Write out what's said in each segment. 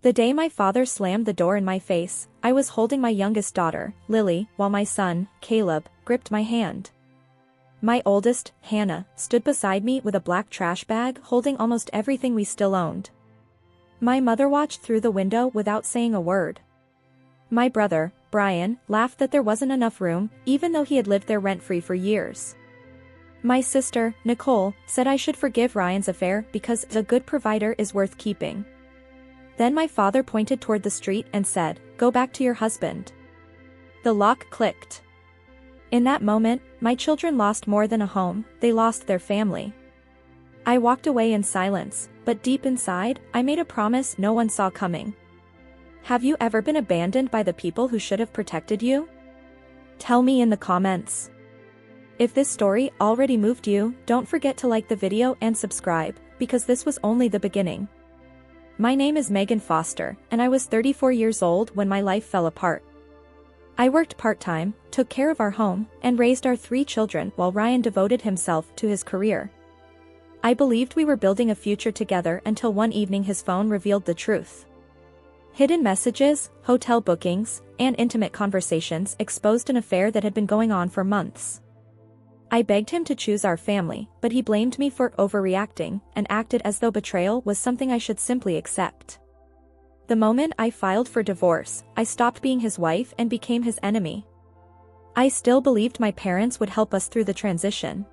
The day my father slammed the door in my face, I was holding my youngest daughter, Lily, while my son, Caleb, gripped my hand. My oldest, Hannah, stood beside me with a black trash bag holding almost everything we still owned. My mother watched through the window without saying a word. My brother, Brian, laughed that there wasn't enough room, even though he had lived there rent-free for years. My sister, Nicole, said I should forgive Ryan's affair because a good provider is worth keeping. Then my father pointed toward the street and said, "Go back to your husband." The lock clicked. In that moment, my children lost more than a home, they lost their family. I walked away in silence, but deep inside, I made a promise no one saw coming. Have you ever been abandoned by the people who should have protected you? Tell me in the comments. If this story already moved you, don't forget to like the video and subscribe, because this was only the beginning. My name is Megan Foster, and I was 34 years old when my life fell apart. I worked part-time, took care of our home, and raised our 3 children while Ryan devoted himself to his career. I believed we were building a future together until one evening his phone revealed the truth. Hidden messages, hotel bookings, and intimate conversations exposed an affair that had been going on for months. I begged him to choose our family, but he blamed me for overreacting and acted as though betrayal was something I should simply accept. The moment I filed for divorce, I stopped being his wife and became his enemy. I still believed my parents would help us through the transition.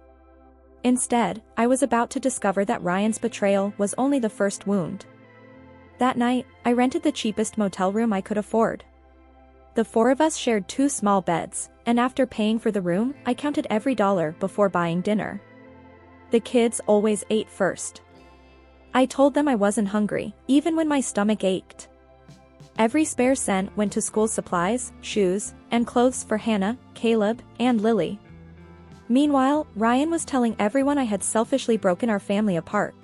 Instead, I was about to discover that Ryan's betrayal was only the first wound. That night, I rented the cheapest motel room I could afford. The 4 of us shared 2 small beds, and after paying for the room, I counted every dollar before buying dinner. The kids always ate first. I told them I wasn't hungry, even when my stomach ached. Every spare cent went to school supplies, shoes, and clothes for Hannah, Caleb, and Lily. Meanwhile, Ryan was telling everyone I had selfishly broken our family apart.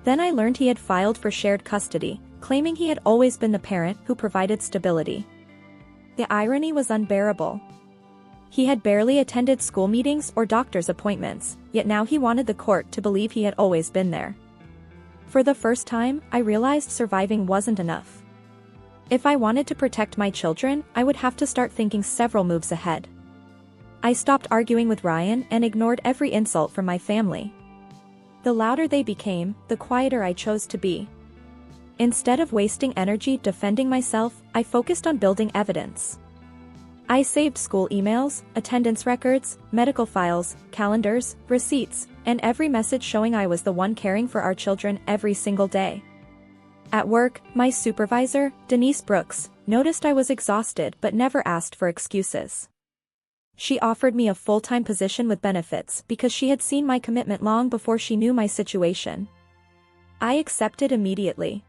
Then I learned he had filed for shared custody, claiming he had always been the parent who provided stability. The irony was unbearable. He had barely attended school meetings or doctor's appointments, yet now he wanted the court to believe he had always been there. For the first time, I realized surviving wasn't enough. If I wanted to protect my children, I would have to start thinking several moves ahead. I stopped arguing with Ryan and ignored every insult from my family. The louder they became, the quieter I chose to be. Instead of wasting energy defending myself, I focused on building evidence. I saved school emails, attendance records, medical files, calendars, receipts, and every message showing I was the one caring for our children every single day. At work, my supervisor, Denise Brooks, noticed I was exhausted but never asked for excuses. She offered me a full-time position with benefits because she had seen my commitment long before she knew my situation. I accepted immediately.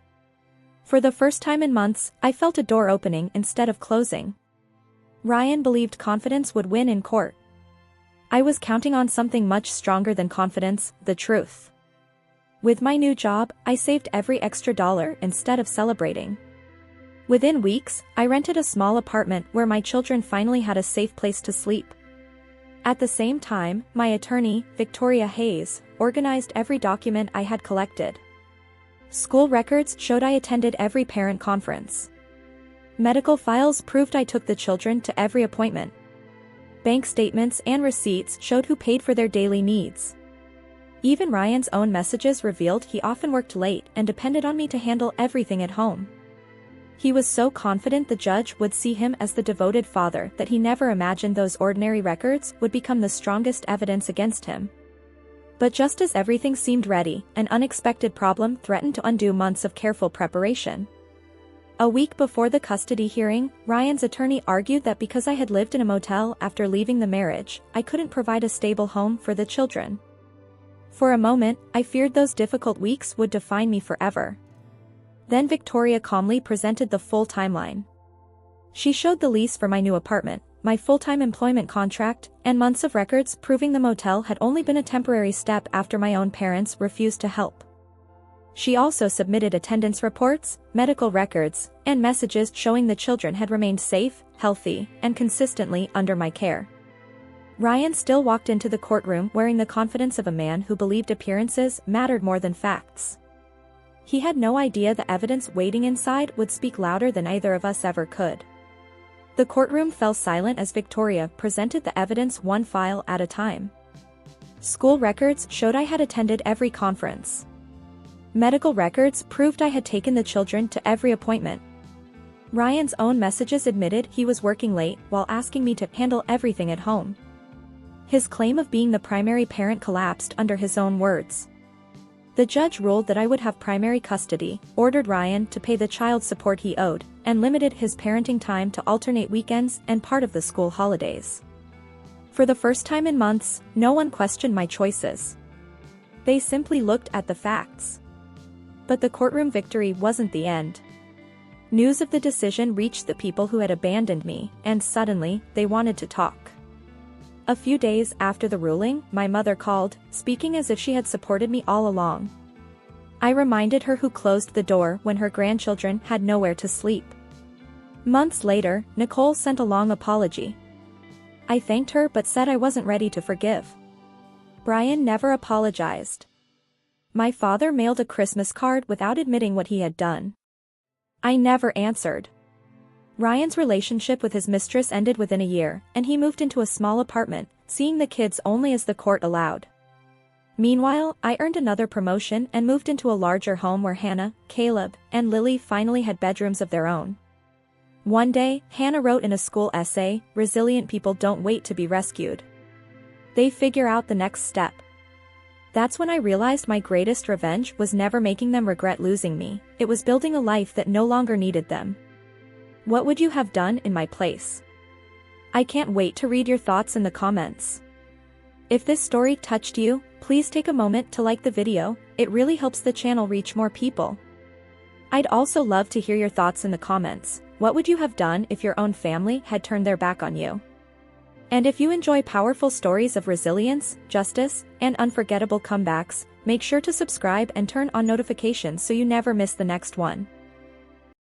For the first time in months, I felt a door opening instead of closing. Ryan believed confidence would win in court. I was counting on something much stronger than confidence, the truth. With my new job, I saved every extra dollar instead of celebrating. Within weeks, I rented a small apartment where my children finally had a safe place to sleep. At the same time, my attorney, Victoria Hayes, organized every document I had collected. School records showed I attended every parent conference. Medical files proved I took the children to every appointment. Bank statements and receipts showed who paid for their daily needs. Even Ryan's own messages revealed he often worked late and depended on me to handle everything at home. He was so confident the judge would see him as the devoted father that he never imagined those ordinary records would become the strongest evidence against him. But just as everything seemed ready, an unexpected problem threatened to undo months of careful preparation. A week before the custody hearing, Ryan's attorney argued that because I had lived in a motel after leaving the marriage, I couldn't provide a stable home for the children. For a moment, I feared those difficult weeks would define me forever. Then Victoria calmly presented the full timeline. She showed the lease for my new apartment, my full-time employment contract, and months of records proving the motel had only been a temporary step after my own parents refused to help. She also submitted attendance reports, medical records, and messages showing the children had remained safe, healthy, and consistently under my care. Ryan still walked into the courtroom wearing the confidence of a man who believed appearances mattered more than facts. He had no idea the evidence waiting inside would speak louder than either of us ever could. The courtroom fell silent as Victoria presented the evidence one file at a time. School records showed I had attended every conference. Medical records proved I had taken the children to every appointment. Ryan's own messages admitted he was working late while asking me to handle everything at home. His claim of being the primary parent collapsed under his own words. The judge ruled that I would have primary custody, ordered Ryan to pay the child support he owed, and limited his parenting time to alternate weekends and part of the school holidays. For the first time in months, no one questioned my choices. They simply looked at the facts. But the courtroom victory wasn't the end. News of the decision reached the people who had abandoned me, and suddenly, they wanted to talk. A few days after the ruling, my mother called, speaking as if she had supported me all along. I reminded her who closed the door when her grandchildren had nowhere to sleep. Months later, Nicole sent a long apology. I thanked her but said I wasn't ready to forgive. Brian never apologized. My father mailed a Christmas card without admitting what he had done. I never answered. Ryan's relationship with his mistress ended within a year, and he moved into a small apartment, seeing the kids only as the court allowed. Meanwhile, I earned another promotion and moved into a larger home where Hannah, Caleb, and Lily finally had bedrooms of their own. One day, Hannah wrote in a school essay, "Resilient people don't wait to be rescued. They figure out the next step." That's when I realized my greatest revenge was never making them regret losing me, it was building a life that no longer needed them. What would you have done in my place? I can't wait to read your thoughts in the comments. If this story touched you, please take a moment to like the video, it really helps the channel reach more people. I'd also love to hear your thoughts in the comments. What would you have done if your own family had turned their back on you? And if you enjoy powerful stories of resilience, justice, and unforgettable comebacks, make sure to subscribe and turn on notifications so you never miss the next one.